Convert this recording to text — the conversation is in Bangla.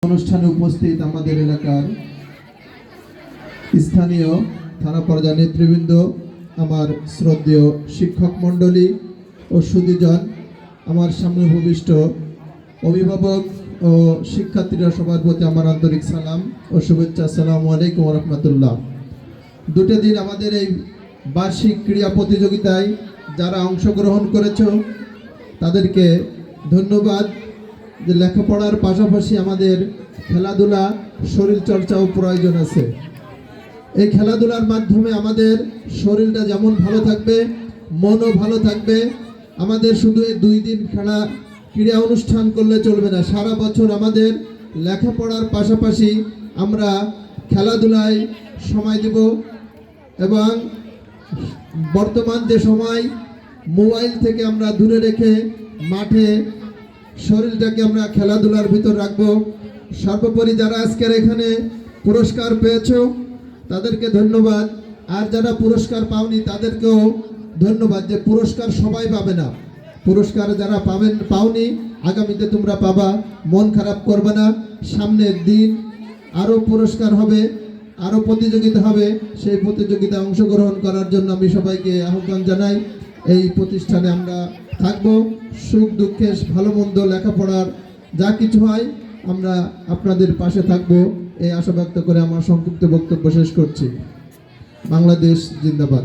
অনুষ্ঠানে উপস্থিত আমাদের এলাকার স্থানীয় থানা পর্যায়ের নেতৃবৃন্দ, আমার শ্রদ্ধেয় শিক্ষক মণ্ডলী ও সুধীজন, আমার সামনে উপবিষ্ট অভিভাবক ও শিক্ষার্থীরা, সবার প্রতি আমার আন্তরিক সালাম ও শুভেচ্ছা। আসসালামু আলাইকুম ওয়া রাহমাতুল্লাহ। দুটো দিন আমাদের এই বার্ষিক ক্রীড়া প্রতিযোগিতায় যারা অংশগ্রহণ করেছো তাদেরকে ধন্যবাদ। যে লেখাপড়ার পাশাপাশি আমাদের খেলাধুলা, শরীরচর্চাও প্রয়োজন আছে। এই খেলাধুলার মাধ্যমে আমাদের শরীরটা যেমন ভালো থাকবে, মনও ভালো থাকবে। আমাদের শুধু এই 2 দিন ক্রীড়া অনুষ্ঠান করলে চলবে না, সারা বছর আমাদের লেখাপড়ার পাশাপাশি আমরা খেলাধুলায় সময় দেব। এবং বর্তমান যে সময়, মোবাইল থেকে আমরা দূরে রেখে মাঠে শরীরটাকে আমরা খেলাধুলার ভিতর রাখবো। সর্বোপরি যারা আজকের এখানে পুরস্কার পেয়েছো তাদেরকে ধন্যবাদ, আর যারা পুরস্কার পাওনি তাদেরকেও ধন্যবাদ। যে পুরস্কার সবাই পাবে না, পুরস্কার যারা পাওনি আগামীতে তোমরা পাবা, মন খারাপ করবে না। সামনের দিন আরও পুরস্কার হবে, আরও প্রতিযোগিতা হবে। সেই প্রতিযোগিতায় অংশগ্রহণ করার জন্য আমি সবাইকে আহ্বান জানাই। এই প্রতিষ্ঠানে আমরা থাকবো, সুখ দুঃখে, ভালো মন্দ, লেখাপড়ার যা কিছু হয় আমরা আপনাদের পাশে থাকবো, এই আশা ব্যক্ত করে আমার সংক্ষিপ্ত বক্তব্য শেষ করছি। বাংলাদেশ জিন্দাবাদ।